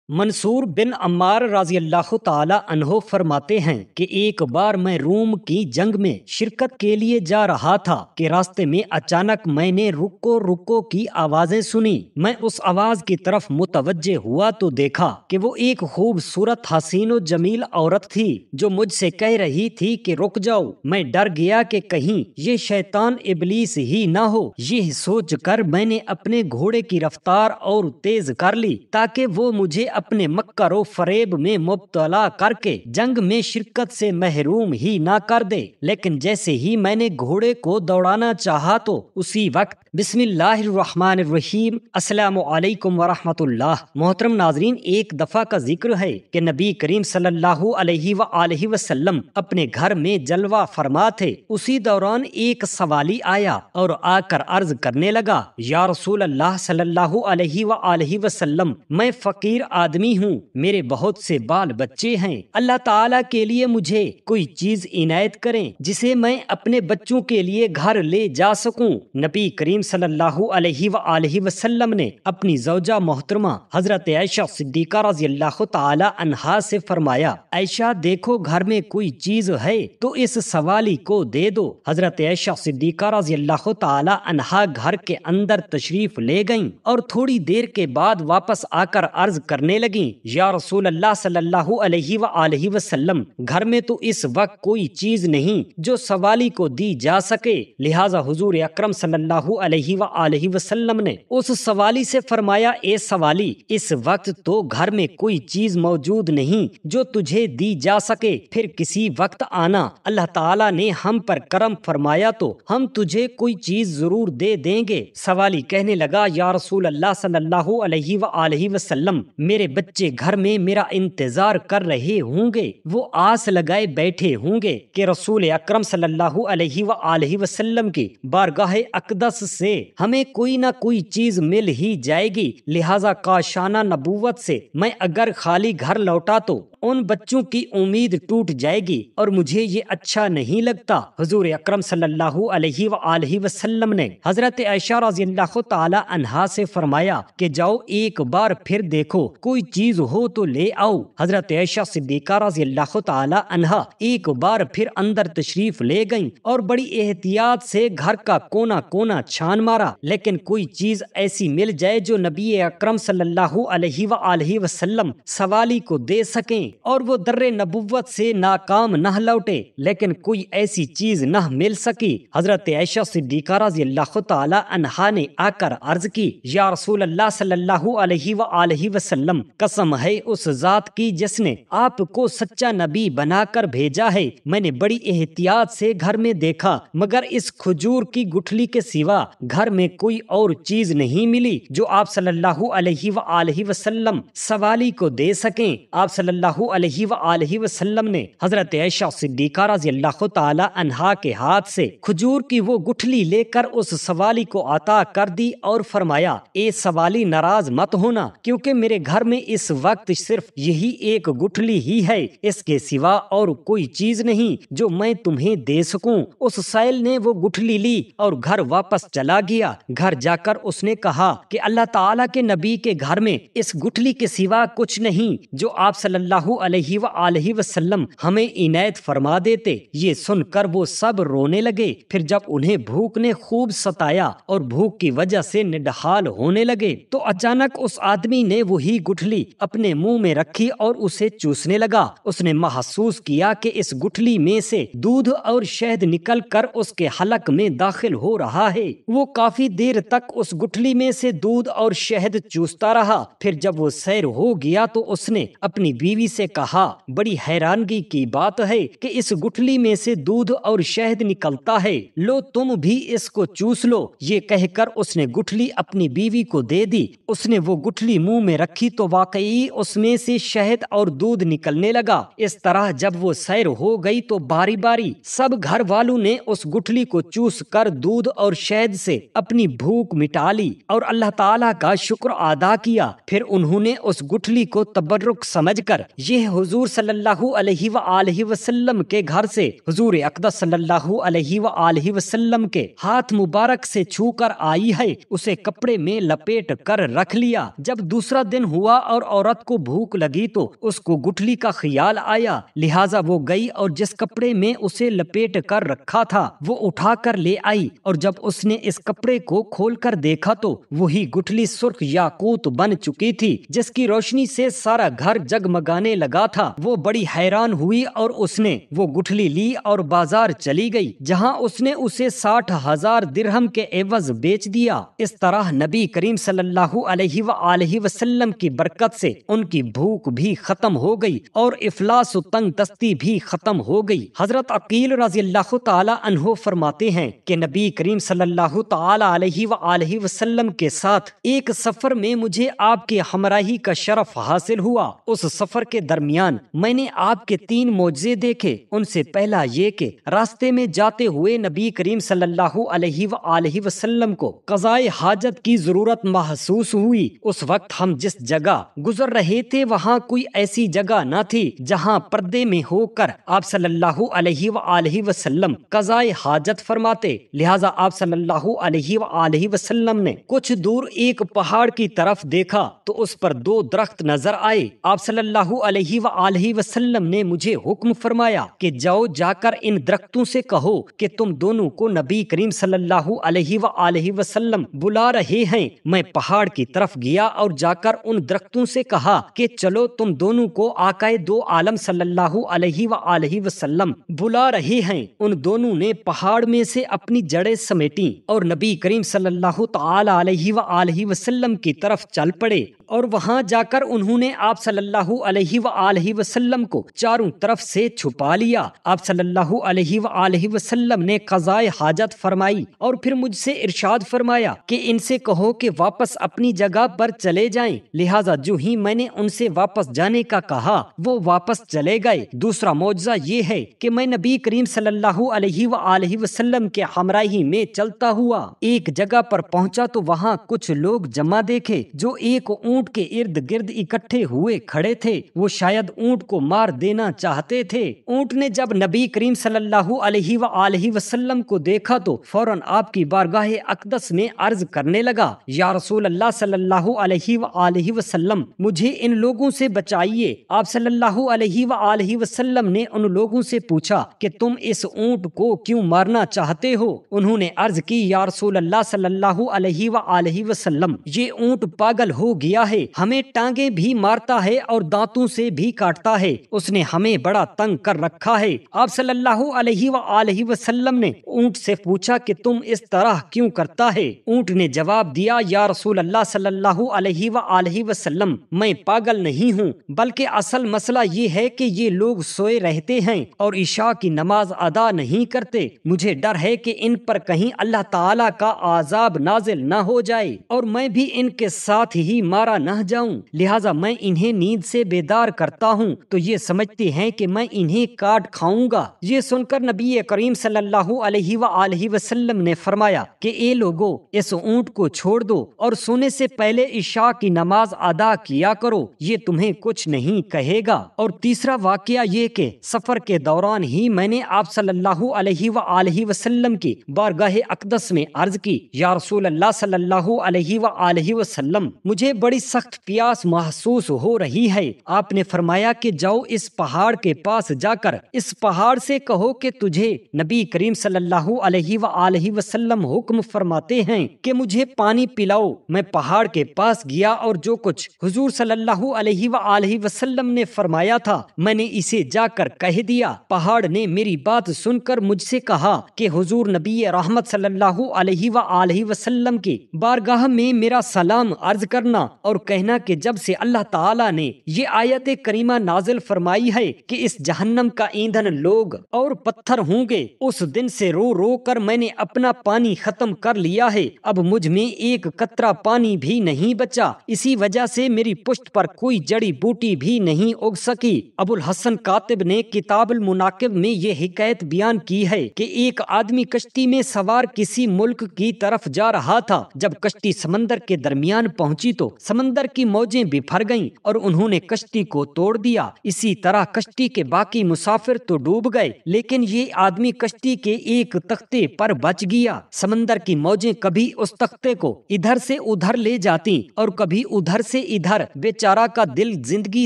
منصور بن عمار رضی اللہ تعالی عنہ فرماتے ہیں کہ ایک بار میں روم کی جنگ میں شرکت کے لیے جا رہا تھا کہ راستے میں اچانک میں نے رکو رکو کی آوازیں سنی۔ میں اس آواز کی طرف متوجہ ہوا تو دیکھا کہ وہ ایک خوبصورت حسین و جمیل عورت تھی جو مجھ سے کہہ رہی تھی کہ رک جاؤ۔ میں ڈر گیا کہ کہیں یہ شیطان ابلیس ہی نہ ہو۔ یہ سوچ کر میں نے اپنے گھوڑے کی رفتار اور تیز کر لی تاکہ وہ مجھے اپنے مکر و فریب میں مبتلا کر کے جنگ میں شرکت سے محروم ہی نہ کر دے، لیکن جیسے ہی میں نے گھوڑے کو دوڑانا چاہا تو اسی وقت بسم اللہ الرحمن الرحیم السلام علیکم ورحمۃ اللہ۔ محترم ناظرین، ایک دفعہ کا ذکر ہے کہ نبی کریم صلی اللہ علیہ وآلہ وسلم اپنے گھر میں جلوہ فرما تھے۔ اسی دوران ایک سوالی آیا اور آ کر عرض کرنے لگا، یا رسول اللہ صلی اللہ علیہ وآلہ وسلم، میں فقیر آدمی ہوں، میرے بہت سے بال بچے ہیں، اللہ تعالیٰ کے لیے مجھے کوئی چیز عنایت کریں جسے میں اپنے بچوں کے لیے گھر لے جا سکوں۔ نبی کریم صلی اللہ علیہ وآلہ وسلم نے اپنی زوجہ محترمہ حضرت عائشہ صدیقہ رضی اللہ تعالی عنہا سے فرمایا، عائشہ دیکھو گھر میں کوئی چیز ہے تو اس سوالی کو دے دو۔ حضرت عائشہ صدیقہ رضی اللہ تعالی عنہا گھر کے اندر تشریف لے گئیں اور تھوڑی دیر کے بعد واپس آ کر عرض کرنے لگیں، یا رسول اللہ صلی اللہ علیہ وآلہ وسلم، گھر میں تو اس وقت کوئی چیز نہیں جو سوالی کو دی جا سکے۔ لہٰذا حضور اکرم صلی اللہ علیہ وآلہ وسلم نے اس سوالی سے فرمایا، اے سوالی، اس وقت تو گھر میں کوئی چیز موجود نہیں جو تجھے دی جا سکے، پھر کسی وقت آنا، اللہ تعالیٰ نے ہم پر کرم فرمایا تو ہم تجھے کوئی چیز ضرور دے دیں گے۔ سوالی کہنے لگا، یا رسول اللہ صلی اللہ علیہ وآلہ وسلم، میرے بچے گھر میں میرا انتظار کر رہے ہوں گے، وہ آس لگائے بیٹھے ہوں گے کہ رسول اکرم صلی اللہ علیہ وآلہ وسلم کی بارگاہ اقدس سے ہمیں کوئی نہ کوئی چیز مل ہی جائے گی، لہٰذا کاشانہ نبوت سے میں اگر خالی گھر لوٹا تو ان بچوں کی امید ٹوٹ جائے گی اور مجھے یہ اچھا نہیں لگتا۔ حضور اکرم صلی اللہ علیہ وآلہ وسلم نے حضرت عائشہ رضی اللہ تعالی عنہا سے فرمایا کہ جاؤ ایک بار پھر دیکھو، کوئی چیز ہو تو لے آؤ۔ حضرت عائشہ صدیقہ رضی اللہ تعالی عنہا ایک بار پھر اندر تشریف لے گئیں اور بڑی احتیاط سے گھر کا کونا کونا چھان مارا، لیکن کوئی چیز ایسی مل جائے جو نبی اکرم صلی اللہ علیہ وآلہ وسلم سوالی کو دے سکیں اور وہ در نبوت سے ناکام نہ لوٹے، لیکن کوئی ایسی چیز نہ مل سکی۔ حضرت عائشہ صدیقہ رضی اللہ تعالی عنہا نے آ کر عرض کی، یا رسول اللہ صلی اللہ علیہ وآلہ وسلم، قسم ہے اس ذات کی جس نے آپ کو سچا نبی بنا کر بھیجا ہے، میں نے بڑی احتیاط سے گھر میں دیکھا مگر اس کھجور کی گٹھلی کے سوا گھر میں کوئی اور چیز نہیں ملی جو آپ صلی اللہ علیہ وآلہ وسلم سوالی کو دے سکیں۔ آپ صلی اللہ علیہ وآلہ وسلم نے حضرت عائشہ صدیقہ رضی اللہ تعالی عنہا کے ہاتھ سے کھجور کی وہ گٹھلی لے کر اس سوالی کو عطا کر دی اور فرمایا، اے سوالی ناراض مت ہونا، کیونکہ میرے گھر میں اس وقت صرف یہی ایک گٹھلی ہی ہے، اس کے سوا اور کوئی چیز نہیں جو میں تمہیں دے سکوں۔ اس سائل نے وہ گٹھلی لی اور گھر واپس چلا گیا۔ گھر جا کر اس نے کہا کہ اللہ تعالیٰ کے نبی کے گھر میں اس گٹھلی کے سوا کچھ نہیں جو آپ صلی اللہ علیہ وآلہ وسلم ہمیں عنایت فرما دیتے۔ یہ سن کر وہ سب رونے لگے۔ پھر جب انہیں بھوک نے خوب ستایا اور بھوک کی وجہ سے نڈھال ہونے لگے تو اچانک اس آدمی نے وہی گٹھلی اپنے منہ میں رکھی اور اسے چوسنے لگا۔ اس نے محسوس کیا کہ اس گٹھلی میں سے دودھ اور شہد نکل کر اس کے حلق میں داخل ہو رہا ہے۔ وہ کافی دیر تک اس گٹھلی میں سے دودھ اور شہد چوستا رہا۔ پھر جب وہ سیر ہو گیا تو اس نے اپنی بیوی سے کہا، بڑی حیرانگی کی بات ہے کہ اس گٹھلی میں سے دودھ اور شہد نکلتا ہے، لو تم بھی اس کو چوس لو۔ یہ کہہ کر اس نے گٹھلی اپنی بیوی کو دے دی۔ اس نے وہ گٹھلی منہ میں رکھی تو واقعی اس میں سے شہد اور دودھ نکلنے لگا۔ اس طرح جب وہ سیر ہو گئی تو باری باری سب گھر والوں نے اس گٹھلی کو چوس کر دودھ اور شہد سے اپنی بھوک مٹا لی اور اللہ تعالیٰ کا شکر ادا کیا۔ پھر انہوں نے اس گٹھلی کو تبرک سمجھ کر یہ حضور صلی اللہ علیہ وآلہ وسلم کے گھر سے حضور اقدس صلی اللہ علیہ وآلہ وسلم کے ہاتھ مبارک سے چھو کر آئی ہے اسے کپڑے میں لپیٹ کر رکھ لیا۔ جب دوسرا دن ہوا اور عورت کو بھوک لگی تو اس کو گٹھلی کا خیال آیا، لہٰذا وہ گئی اور جس کپڑے میں اسے لپیٹ کر رکھا تھا وہ اٹھا کر لے آئی، اور جب اس نے اس کپڑے کو کھول کر دیکھا تو وہی گٹھلی سرخ یاقوت بن چکی تھی جس کی روشنی سے سارا گھر جگمگانے لگا تھا۔ وہ بڑی حیران ہوئی اور اس نے وہ گٹھلی لی اور بازار چلی گئی جہاں اس نے اسے 60,000 درہم کے عوض بیچ دیا۔ اس طرح نبی کریم صلی اللہ علیہ وآلہ وسلم کی برکت سے ان کی بھوک بھی ختم ہو گئی اور افلاس و تنگ دستی بھی ختم ہو گئی۔ حضرت عقیل رضی اللہ تعالی عنہ فرماتے ہیں کہ نبی کریم صلی اللہ تعالی علیہ وآلہ وسلم کے ساتھ ایک سفر میں مجھے آپ کے ہمراہی کا شرف حاصل ہوا۔ اس سفر کے درمیان میں نے آپ کے 3 معجزے دیکھے۔ ان سے پہلا یہ کہ راستے میں جاتے ہوئے نبی کریم صلی اللہ علیہ وآلہ وسلم کو قضائے حاجت کی ضرورت محسوس ہوئی۔ اس وقت ہم جس جگہ گزر رہے تھے وہاں کوئی ایسی جگہ نہ تھی جہاں پردے میں ہو کر آپ صلی اللہ علیہ وآلہ وسلم قضائے حاجت فرماتے، لہٰذا آپ صلی اللہ علیہ وآلہ وسلم نے کچھ دور ایک پہاڑ کی طرف دیکھا تو اس پر 2 درخت نظر آئے۔ آپ صلی اللہ علیہ وآلہ وسلم نے مجھے حکم فرمایا کہ جاؤ جا کر ان درختوں سے کہو کہ تم دونوں کو نبی کریم صلی اللہ علیہ وآلہ وسلم بلا رہے ہیں۔ میں پہاڑ کی طرف گیا اور جا کر ان درختوں سے کہا کہ چلو تم دونوں کو آقائے 2 عالم صلی اللہ علیہ وآلہ وسلم بلا رہے ہیں۔ ان دونوں نے پہاڑ میں سے اپنی جڑیں سمیٹیں اور نبی کریم صلی اللہ تعالی علیہ وآلہ وسلم کی طرف چل پڑے، اور وہاں جا کر انہوں نے آپ صلی اللہ علیہ وآلہ وسلم کو چاروں طرف سے چھپا لیا۔ آپ صلی اللہ علیہ وآلہ وسلم نے قضائے حاجت فرمائی اور پھر مجھ سے ارشاد فرمایا کہ ان سے کہو کہ واپس اپنی جگہ پر چلے جائیں، لہٰذا جو ہی میں نے ان سے واپس جانے کا کہا وہ واپس چلے گئے۔ دوسرا معجزہ یہ ہے کہ میں نبی کریم صلی اللہ علیہ وآلہ وسلم کے ہمراہی میں چلتا ہوا ایک جگہ پر پہنچا تو وہاں کچھ لوگ جمع دیکھے جو ایک اونٹ کے ارد گرد اکٹھے ہوئے کھڑے تھے۔ وہ شاید اونٹ کو مار دینا چاہتے تھے۔ اونٹ نے جب نبی کریم صلی اللہ علیہ وآلہ وسلم کو دیکھا تو فوراً آپ کی بارگاہ اقدس میں عرض کرنے لگا، یا رسول اللہ صلی اللہ علیہ وآلہ وسلم مجھے ان لوگوں سے بچائیے۔ آپ صلی اللہ علیہ وآلہ وسلم نے ان لوگوں سے پوچھا کہ تم اس اونٹ کو کیوں مارنا چاہتے ہو؟ انہوں نے عرض کی، یا رسول اللہ صلی اللہ علیہ وآلہ وسلم یہ اونٹ پاگل ہو گیا ہے، ہمیں ٹانگیں بھی مارتا ہے اور دانتوں سے بھی کاٹتا ہے، اس نے ہمیں بڑا تنگ کر رکھا ہے۔ آپ صلی اللہ علیہ وآلہ وسلم نے اونٹ سے پوچھا کہ تم اس طرح کیوں کرتا ہے؟ اونٹ نے جواب دیا، یا رسول اللہ صلی اللہ علیہ وآلہ وسلم میں پاگل نہیں ہوں، بلکہ اصل مسئلہ یہ ہے کہ یہ لوگ سوئے رہتے ہیں اور عشاء کی نماز ادا نہیں کرتے، مجھے ڈر ہے کہ ان پر کہیں اللہ تعالیٰ کا عذاب نازل نہ ہو جائے اور میں بھی ان کے ساتھ ہی مارا نہ جاؤں، لہٰذا میں انہیں نیند سے بیدار کرتا ہوں تو یہ سمجھتے ہیں کہ میں انہیں کاٹ کھاؤں گا۔ یہ سن کر نبی کریم صلی اللہ علیہ وآلہ وسلم نے فرمایا کہ اے لوگو، اس اونٹ کو چھوڑ دو اور سونے سے پہلے عشاء کی نماز ادا کیا کرو، یہ تمہیں کچھ نہیں کہے گا۔ اور تیسرا واقعہ یہ کہ سفر کے دوران ہی میں نے آپ صلی اللہ علیہ وآلہ وسلم کی بارگاہ اقدس میں عرض کی، یا رسول اللہ صلی اللہ علیہ وآلہ وسلم مجھے بڑی سخت پیاس محسوس ہو رہی ہے۔ آپ نے فرمایا کہ جاؤ اس پہاڑ کے پاس جا کر اس پہاڑ سے کہو کہ تجھے نبی کریم صلی اللہ علیہ وآلہ وسلم حکم فرماتے ہیں کہ مجھے پانی پلاؤ۔ میں پہاڑ کے پاس گیا اور جو کچھ حضور صلی اللہ علیہ وآلہ وسلم نے فرمایا تھا میں نے اسے جا کر کہہ دیا۔ پہاڑ نے میری بات سن کر مجھ سے کہا کہ حضور نبی رحمت صلی اللہ علیہ وآلہ وسلم کی بارگاہ میں میرا سلام عرض کرنا اور اور کہنا کہ جب سے اللہ تعالیٰ نے یہ آیت کریمہ نازل فرمائی ہے کہ اس جہنم کا ایندھن لوگ اور پتھر ہوں گے، اس دن سے رو رو کر میں نے اپنا پانی ختم کر لیا ہے، اب مجھ میں ایک قطرہ پانی بھی نہیں بچا، اسی وجہ سے میری پشت پر کوئی جڑی بوٹی بھی نہیں اگ سکی۔ ابو الحسن کاتب نے کتاب المناقب میں یہ حکایت بیان کی ہے کہ ایک آدمی کشتی میں سوار کسی ملک کی طرف جا رہا تھا، جب کشتی سمندر کے درمیان پہنچی تو سمندر کی موجیں بپھر گئیں اور انہوں نے کشتی کو توڑ دیا، اسی طرح کشتی کے باقی مسافر تو ڈوب گئے لیکن یہ آدمی کشتی کے ایک تختے پر بچ گیا۔ سمندر کی موجیں کبھی اس تختے کو ادھر سے ادھر لے جاتی اور کبھی ادھر سے ادھر، بیچارہ کا دل زندگی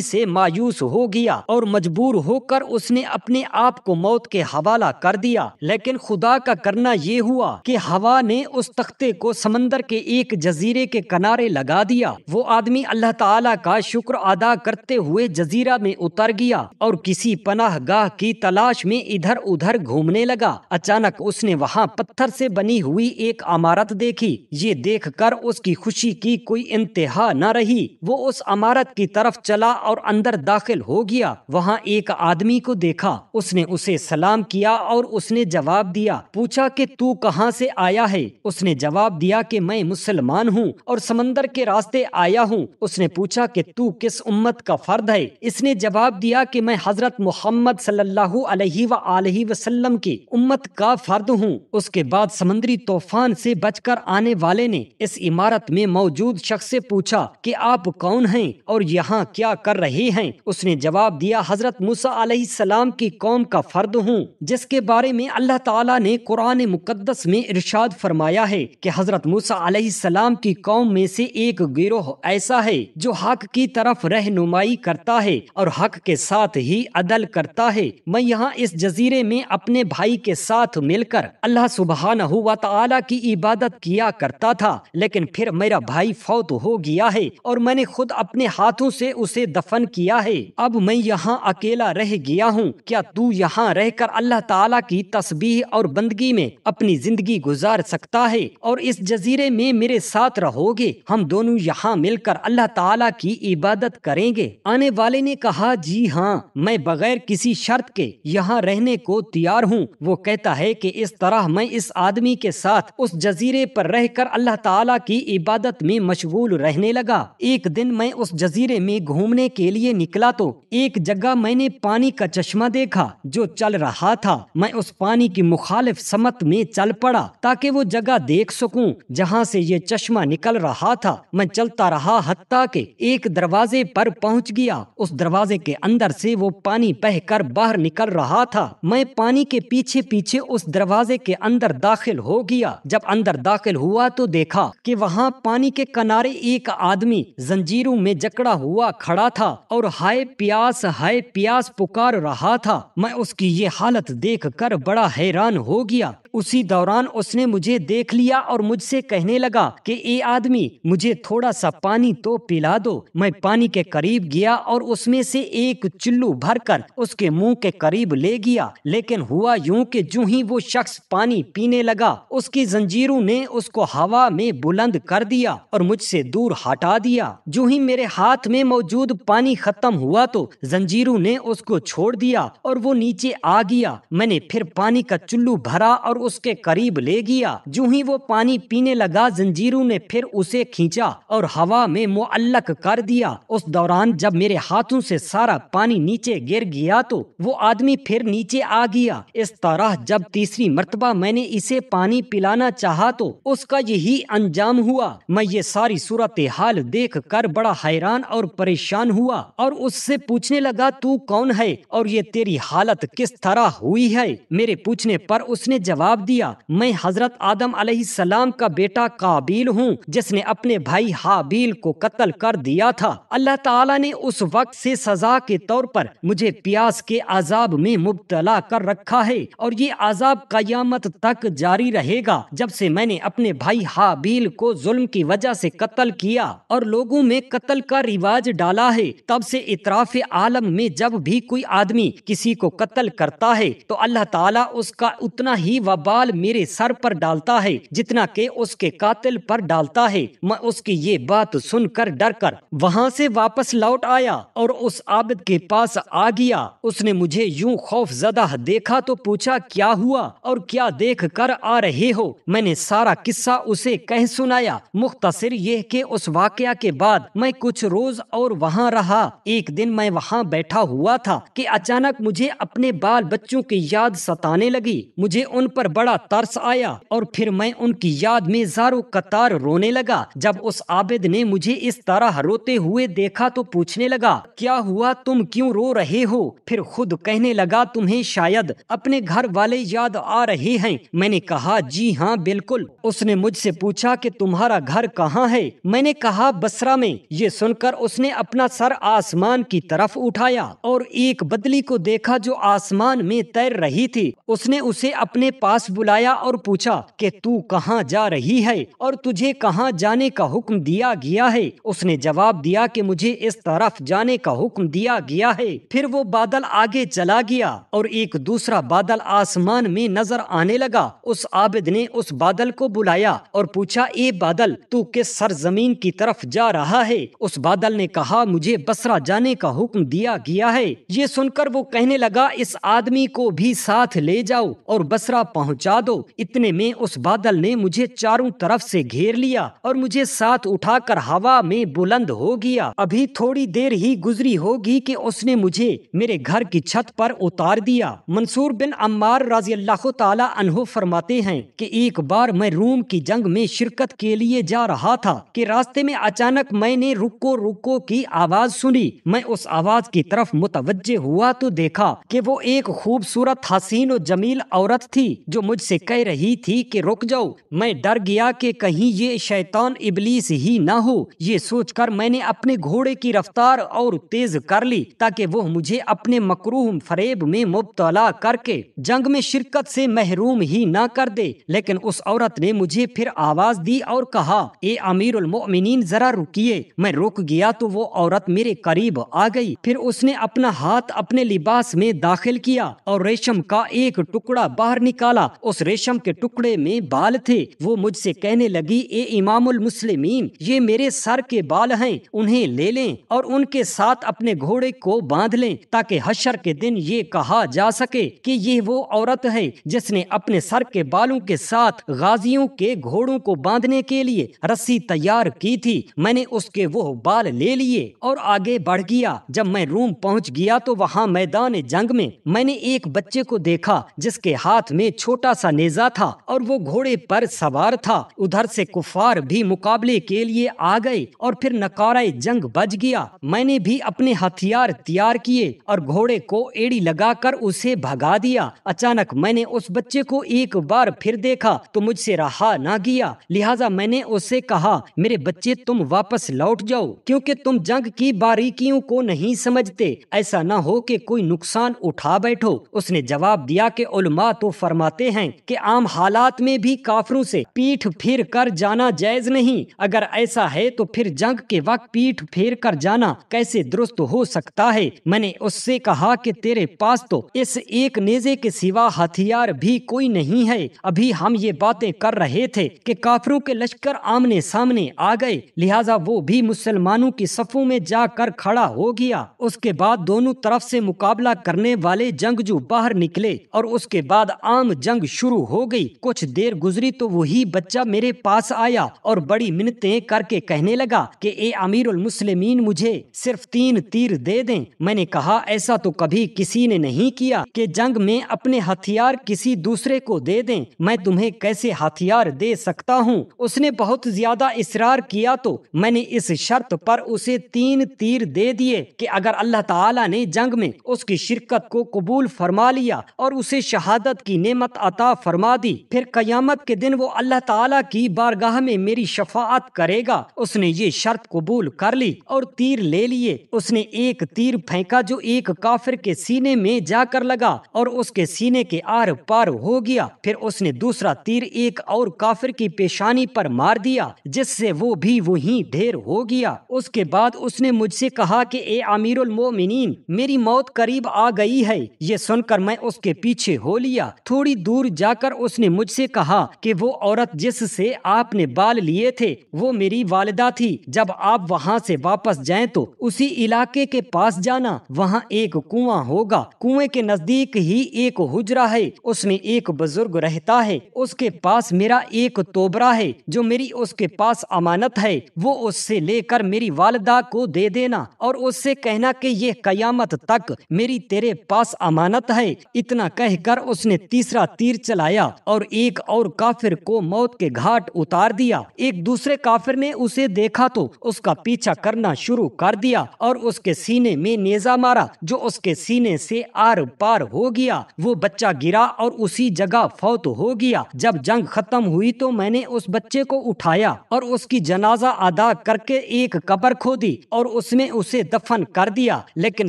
سے مایوس ہو گیا اور مجبور ہو کر اس نے اپنے آپ کو موت کے حوالہ کر دیا، لیکن خدا کا کرنا یہ ہوا کہ ہوا نے اس تختے کو سمندر کے ایک جزیرے کے کنارے لگا دیا۔ وہ آدمی اللہ تعالیٰ کا شکر ادا کرتے ہوئے جزیرہ میں اتر گیا اور کسی پناہ گاہ کی تلاش میں ادھر ادھر گھومنے لگا۔ اچانک اس نے وہاں پتھر سے بنی ہوئی ایک عمارت دیکھی، یہ دیکھ کر اس کی خوشی کی کوئی انتہا نہ رہی۔ وہ اس عمارت کی طرف چلا اور اندر داخل ہو گیا، وہاں ایک آدمی کو دیکھا، اس نے اسے سلام کیا اور اس نے جواب دیا۔ پوچھا کہ تو کہاں سے آیا ہے؟ اس نے جواب دیا کہ میں مسلمان ہوں اور سمندر کے راستے آیا ہوں۔ اس نے پوچھا کہ تو کس امت کا فرد ہے؟ اس نے جواب دیا کہ میں حضرت محمد صلی اللہ علیہ وآلہ وسلم کی امت کا فرد ہوں۔ اس کے بعد سمندری طوفان سے بچ کر آنے والے نے اس عمارت میں موجود شخص سے پوچھا کہ آپ کون ہیں اور یہاں کیا کر رہے ہیں؟ اس نے جواب دیا حضرت موسیٰ علیہ السلام کی قوم کا فرد ہوں، جس کے بارے میں اللہ تعالیٰ نے قرآن مقدس میں ارشاد فرمایا ہے کہ حضرت موسیٰ علیہ السلام کی قوم میں سے ایک گروہ ایسا ہے جو حق کی طرف رہنمائی کرتا ہے اور حق کے ساتھ ہی عدل کرتا ہے۔ میں یہاں اس جزیرے میں اپنے بھائی کے ساتھ مل کر اللہ سبحانہ و تعالیٰ کی عبادت کیا کرتا تھا، لیکن پھر میرا بھائی فوت ہو گیا ہے اور میں نے خود اپنے ہاتھوں سے اسے دفن کیا ہے، اب میں یہاں اکیلا رہ گیا ہوں، کیا تو یہاں رہ کر اللہ تعالیٰ کی تسبیح اور بندگی میں اپنی زندگی گزار سکتا ہے اور اس جزیرے میں میرے ساتھ رہو گے؟ ہم دونوں یہاں مل کر اللہ تعالیٰ کی عبادت کریں گے۔ آنے والے نے کہا جی ہاں، میں بغیر کسی شرط کے یہاں رہنے کو تیار ہوں۔ وہ کہتا ہے کہ اس طرح میں اس آدمی کے ساتھ اس جزیرے پر رہ کر اللہ تعالیٰ کی عبادت میں مشغول رہنے لگا۔ ایک دن میں اس جزیرے میں گھومنے کے لیے نکلا تو ایک جگہ میں نے پانی کا چشمہ دیکھا جو چل رہا تھا۔ میں اس پانی کی مخالف سمت میں چل پڑا تاکہ وہ جگہ دیکھ سکوں جہاں سے یہ چشمہ نکل رہا تھا۔ میں چلتا رہا حتیٰ کہ ایک دروازے پر پہنچ گیا، اس دروازے کے اندر سے وہ پانی بہہ کر باہر نکل رہا تھا۔ میں پانی کے پیچھے پیچھے اس دروازے کے اندر داخل ہو گیا۔ جب اندر داخل ہوا تو دیکھا کہ وہاں پانی کے کنارے ایک آدمی زنجیروں میں جکڑا ہوا کھڑا تھا اور ہائے پیاس پکار رہا تھا۔ میں اس کی یہ حالت دیکھ کر بڑا حیران ہو گیا۔ اسی دوران اس نے مجھے دیکھ لیا اور مجھ سے کہنے لگا کہ اے آدمی، مجھے تھوڑا سا پانی تو پلا دو۔ میں پانی کے قریب گیا اور اس میں سے ایک چلو بھر کر اس کے منہ کے قریب لے گیا، لیکن ہوا یوں کہ جو ہی وہ شخص پانی پینے لگا، اس کی زنجیروں نے اس کو ہوا میں بلند کر دیا اور مجھ سے دور ہٹا دیا۔ جو ہی میرے ہاتھ میں موجود پانی ختم ہوا تو زنجیروں نے اس کو چھوڑ دیا اور وہ نیچے آ گیا۔ میں نے پھر پانی کا چلو بھرا اور اس کے قریب لے گیا۔ جو ہی وہ پانی پینے لگا، زنجیروں نے پھر اسے کھینچا اور ہوا میں معلق کر دیا۔ اس دوران جب میرے ہاتھوں سے سارا پانی نیچے گر گیا تو وہ آدمی پھر نیچے آ گیا۔ اس طرح جب تیسری مرتبہ میں نے اسے پانی پلانا چاہا تو اس کا یہی انجام ہوا۔ میں یہ ساری صورتحال دیکھ کر بڑا حیران اور پریشان ہوا اور اس سے پوچھنے لگا تو کون ہے اور یہ تیری حالت کس طرح ہوئی ہے؟ میرے پوچھنے پر اس نے جواب دیا میں حضرت آدم علیہ السلام کا بیٹا قابیل ہوں جس نے اپنے بھائی حابیل کو قتل کر دیا تھا۔ اللہ تعالیٰ نے اس وقت سے سزا کے طور پر مجھے پیاس کے عذاب میں مبتلا کر رکھا ہے اور یہ عذاب قیامت تک جاری رہے گا۔ جب سے میں نے اپنے بھائی حابیل کو ظلم کی وجہ سے قتل کیا اور لوگوں میں قتل کا رواج ڈالا ہے، تب سے اطراف عالم میں جب بھی کوئی آدمی کسی کو قتل کرتا ہے تو اللہ تعالیٰ اس کا اتنا ہی بال میرے سر پر ڈالتا ہے جتنا کہ اس کے قاتل پر ڈالتا ہے۔ میں اس کی یہ بات سن کر ڈر کر وہاں سے واپس لوٹ آیا اور اس عابد کے پاس آ گیا۔ اس نے مجھے یوں خوف زدہ دیکھا تو پوچھا کیا ہوا اور کیا دیکھ کر آ رہے ہو؟ میں نے سارا قصہ اسے کہہ سنایا۔ مختصر یہ کہ اس واقعہ کے بعد میں کچھ روز اور وہاں رہا۔ ایک دن میں وہاں بیٹھا ہوا تھا کہ اچانک مجھے اپنے بال بچوں کی یاد ستانے لگی۔ مجھے ان پر بڑا ترس آیا اور پھر میں ان کی یاد میں زارو قطار رونے لگا۔ جب اس عابد نے مجھے اس طرح روتے ہوئے دیکھا تو پوچھنے لگا کیا ہوا، تم کیوں رو رہے ہو؟ پھر خود کہنے لگا تمہیں شاید اپنے گھر والے یاد آ رہے ہیں۔ میں نے کہا جی ہاں بالکل۔ اس نے مجھ سے پوچھا کہ تمہارا گھر کہاں ہے؟ میں نے کہا بصرہ میں۔ یہ سن کر اس نے اپنا سر آسمان کی طرف اٹھایا اور ایک بدلی کو دیکھا جو آسمان میں تیر رہی تھی۔ اس نے اسے اپنے پاس بلایا اور پوچھا کہ تو کہاں جا رہی ہے اور تجھے کہاں جانے کا حکم دیا گیا ہے؟ اس نے جواب دیا کہ مجھے اس طرف جانے کا حکم دیا گیا ہے۔ پھر وہ بادل آگے چلا گیا اور ایک دوسرا بادل آسمان میں نظر آنے لگا۔ اس عابد نے اس بادل کو بلایا اور پوچھا اے بادل تو کس سرزمین کی طرف جا رہا ہے؟ اس بادل نے کہا مجھے بصرہ جانے کا حکم دیا گیا ہے۔ یہ سن کر وہ کہنے لگا اس آدمی کو بھی ساتھ لے جاؤ اور بصرہ پہنچا دو۔ اتنے میں اس بادل نے مجھے چاروں طرف سے گھیر لیا اور مجھے ساتھ اٹھا کر ہوا میں بلند ہو گیا۔ ابھی تھوڑی دیر ہی گزری ہوگی کہ اس نے مجھے میرے گھر کی چھت پر اتار دیا۔ منصور بن عمار رضی اللہ تعالی عنہ فرماتے ہیں کہ ایک بار میں روم کی جنگ میں شرکت کے لیے جا رہا تھا کہ راستے میں اچانک میں نے رکو رکو کی آواز سنی۔ میں اس آواز کی طرف متوجہ ہوا تو دیکھا کہ وہ ایک خوبصورت حسین و جمیل عورت تھی جو مجھ سے کہہ رہی تھی کہ رک جاؤ۔ میں ڈر گیا کہ کہیں یہ شیطان ابلیس ہی نہ ہو۔ یہ سوچ کر میں نے اپنے گھوڑے کی رفتار اور تیز کر لی تاکہ وہ مجھے اپنے مکروہ فریب میں مبتلا کر کے جنگ میں شرکت سے محروم ہی نہ کر دے۔ لیکن اس عورت نے مجھے پھر آواز دی اور کہا اے امیر المؤمنین ذرا رکیے۔ میں رک گیا تو وہ عورت میرے قریب آ گئی۔ پھر اس نے اپنا ہاتھ اپنے لباس میں داخل کیا اور ریشم کا ایک ٹکڑا باہر نکالا۔ اس ریشم کے ٹکڑے میں بال تھے۔ وہ مجھ سے کہنے لگی اے امام المسلمین یہ میرے سر کے بال ہیں، انہیں لے لیں اور ان کے ساتھ اپنے گھوڑے کو باندھ لیں تاکہ حشر کے دن یہ کہا جا سکے کہ یہ وہ عورت ہے جس نے اپنے سر کے بالوں کے ساتھ غازیوں کے گھوڑوں کو باندھنے کے لیے رسی تیار کی تھی۔ میں نے اس کے وہ بال لے لیے اور آگے بڑھ گیا۔ جب میں روم پہنچ گیا تو وہاں میدان جنگ میں نے ایک بچے کو دیکھا جس کے ہاتھ میں چھوٹا سا نیزہ تھا اور وہ گھوڑے پر سوار تھا۔ ادھر سے کفار بھی مقابلے کے لیے آ گئے اور پھر نقارہ جنگ بج گیا۔ میں نے بھی اپنے ہتھیار تیار کیے اور گھوڑے کو ایڑی لگا کر اسے بھگا دیا۔ اچانک میں نے اس بچے کو ایک بار پھر دیکھا تو مجھ سے رہا نہ گیا، لہٰذا میں نے اس سے کہا میرے بچے تم واپس لوٹ جاؤ کیونکہ تم جنگ کی باریکیوں کو نہیں سمجھتے، ایسا نہ ہو کہ کوئی نقصان اٹھا بیٹھو۔ اس نے جواب دیا کہ علماء تو فرماتے ہیں کہ عام حالات میں بھی کافروں سے پیٹھ پھیر کر جانا جائز نہیں۔ اگر ایسا ہے تو پھر جنگ کے وقت پیٹھ پھیر کر جانا کیسے درست ہو سکتا ہے؟ میں نے اس سے کہا کہ تیرے پاس تو اس ایک نیزے کے سوا ہتھیار بھی کوئی نہیں ہے۔ ابھی ہم یہ باتیں کر رہے تھے کہ کافروں کے لشکر آمنے سامنے آ گئے، لہٰذا وہ بھی مسلمانوں کی صفوں میں جا کر کھڑا ہو گیا۔ اس کے بعد دونوں طرف سے مقابلہ کرنے والے جنگجو باہر نکلے اور اس کے بعد عام جنگ شروع ہو گئی۔ کچھ دیر گزری تو وہی بچہ میرے پاس آیا اور بڑی منتیں کر کے کہنے لگا کہ اے امیر المسلمین مجھے صرف 3 تیر دے دیں۔ میں نے کہا ایسا تو کبھی کسی نے نہیں کیا کہ جنگ میں اپنے ہتھیار کسی دوسرے کو دے دیں، میں تمہیں کیسے ہتھیار دے سکتا ہوں؟ اس نے بہت زیادہ اصرار کیا تو میں نے اس شرط پر اسے 3 تیر دے دیے کہ اگر اللہ تعالیٰ نے جنگ میں اس کی شرکت کو قبول فرما لیا اور اسے شہادت کی نعمت عطا فرما دی، پھر قیامت کے دن وہ اللہ تعالیٰ کی بارگاہ میں میری شفاعت کرے گا۔ اس نے یہ شرط قبول کر لی اور تیر لے لیے۔ اس نے ایک تیر پھینکا جو ایک کافر کے سینے میں جا کر لگا اور اس کے سینے کے آر پار ہو گیا۔ پھر اس نے دوسرا تیر ایک اور کافر کی پیشانی پر مار دیا جس سے وہ بھی وہیں ڈھیر ہو گیا۔ اس کے بعد اس نے مجھ سے کہا کہ اے امیر المومنین میری موت قریب آ گئی ہے۔ یہ سن کر میں اس کے پیچھے ہو لیا۔ تھوڑی دور جا کر اس نے مجھ سے کہا کہ وہ عورت جس سے آپ نے بال لیے تھے وہ میری والدہ تھی۔ جب آپ وہاں سے واپس جائیں تو اسی علاقے کے پاس جانا، وہاں ایک کنواں ہوگا، کنویں کے نزدیک ہی ایک حجرہ ہے، اس میں ایک بزرگ رہتا ہے، اس کے پاس میرا ایک توبرا ہے جو میری اس کے پاس امانت ہے، وہ اس سے لے کر میری والدہ کو دے دینا اور اس سے کہنا کہ یہ قیامت تک میری تیرے پاس امانت ہے۔ اتنا کہہ کر اس نے تیسرا تیر چلایا اور ایک اور کافر کو موت کے گھاٹ اتار دیا۔ ایک دوسرے کافر نے اسے دیکھا تو اس کا پیچھا کرنا شروع کر دیا اور اس کے سینے میں نیزہ مارا جو اس کے سینے سے آر پار ہو گیا۔ وہ بچہ گرا اور اسی جگہ فوت ہو گیا۔ جب جنگ ختم ہوئی تو میں نے اس بچے کو اٹھایا اور اس کی جنازہ ادا کر کے ایک قبر کھودی اور اس میں اسے دفن کر دیا، لیکن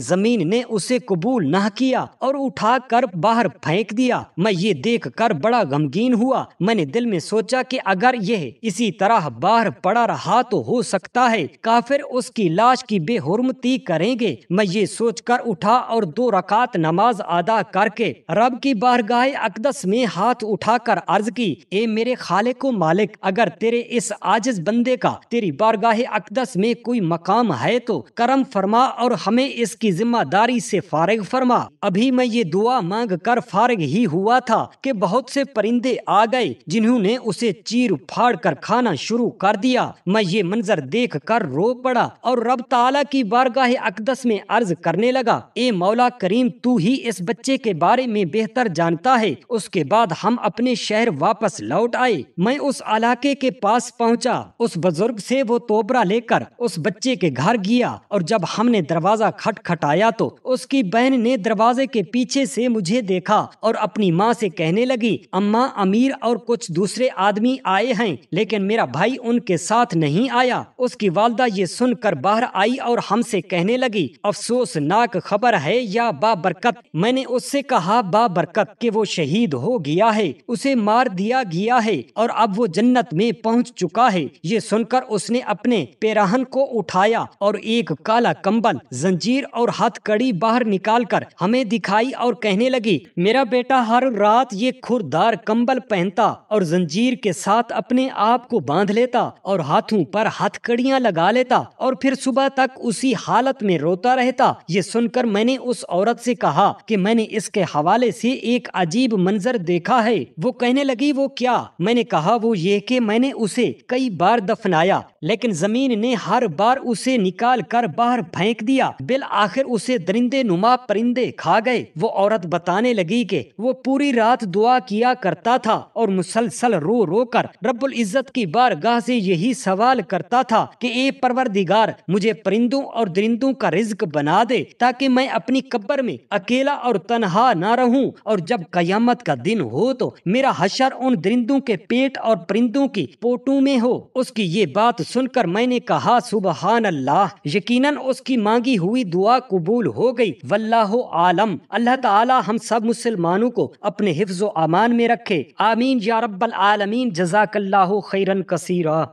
زمین نے اسے قبول نہ کیا اور اٹھا کر باہر پھینک دیا۔ میں یہ دیکھ کر بڑا غمگین ہوا۔ میں نے دل میں سوچا کہ اگر یہ اسی طرح باہر پڑا رہا تو ہو سکتا ہے کافر اس کی لاش کی بے حرمتی کریں گے۔ میں یہ سوچ کر اٹھا اور 2 رکعت نماز ادا کر کے رب کی بارگاہ اقدس میں ہاتھ اٹھا کر عرض کی، اے میرے خالق و مالک، اگر تیرے اس عاجز بندے کا تیری بارگاہ اقدس میں کوئی مقام ہے تو کرم فرما اور ہمیں اس کی ذمہ داری سے فارغ فرما۔ ابھی میں یہ دعا مانگ کر فارغ ہی ہوا تھا کہ بہت سے پرندے آ گئے جنہوں نے اسے چیر پھاڑ کر کھانا شروع کر دیا۔ میں یہ منظر دیکھ کر رو پڑا اور رب تعالیٰ کی بارگاہ اقدس میں عرض کرنے لگا، اے مولا کریم، تو ہی اس بچے کے بارے میں بہتر جانتا ہے۔ اس کے بعد ہم اپنے شہر واپس لوٹ آئے۔ میں اس علاقے کے پاس پہنچا، اس بزرگ سے وہ توبرا لے کر اس بچے کے گھر گیا اور جب ہم نے دروازہ کھٹکھٹایا تو اس کی بہن نے دروازے کے پیچھے سے مجھے دیکھا اور اپنی ماں سے کہنے لگی، اماں، امیر اور کچھ دوسرے آدمی آئے ہیں لیکن میرا بھائی ان کے ساتھ نہیں آیا۔ اس کی والدہ یہ سن کر باہر آئی اور ہم سے کہنے لگی، افسوسناک خبر ہے یا بابرکت؟ میں نے اس سے کہا، بابرکت کہ وہ شہید ہو گیا ہے، اسے مار دیا گیا ہے اور اب وہ جنت میں پہنچ چکا ہے۔ یہ سن کر اس نے اپنے پیراہن کو اٹھایا اور ایک کالا کمبل، زنجیر اور ہتھ کڑی باہر نکال کر ہمیں دکھائی اور کہنے لگی، میرا بیٹا ہر رات یہ کھردار کمبل پہنتا اور زنجیر کے ساتھ اپنے آپ کو باندھ لیتا اور ہاتھوں پر ہتھ کڑیاں لگا لیتا اور پھر صبح تک اسی حالت میں روتا رہتا۔ یہ سن کر میں نے اس عورت سے کہا کہ میں نے اس کے حوالے سے ایک عجیب منظر دیکھا ہے۔ وہ کہنے لگی، وہ کیا؟ میں نے کہا، وہ یہ کہ میں نے اسے کئی بار دفنایا لیکن زمین نے ہر بار اسے نکال کر باہر پھینک دیا، بالآخر اسے درندے نما پرندے کھا گئے۔ وہ عورت بتانے لگی کہ وہ پوری رات دعا کیا کرتا تھا اور مسلسل رو رو کر رب العزت کی بارگاہ سے یہی سوال کرتا تھا کہ اے پروردگار، مجھے پرندوں اور درندوں کا رزق بنا دے تاکہ میں اپنی قبر میں اکیلا اور تنہا نہ رہوں، اور جب قیامت کا دن ہو تو میرا حشر ان درندوں کے پیٹ اور پرندوں کی پوٹوں میں ہو۔ اس کی یہ بات سن کر میں نے کہا، سبحان اللہ، یقیناً اس کی مانگی ہوئی دعا قبول ہو گئی۔ واللہ عالم۔ اللہ تعالی ہم سب مسلمانوں کو اپنے حفظ و امان میں رکھے، آمین یا رب العالمین۔ جزاک اللہ خیرا کثیرا۔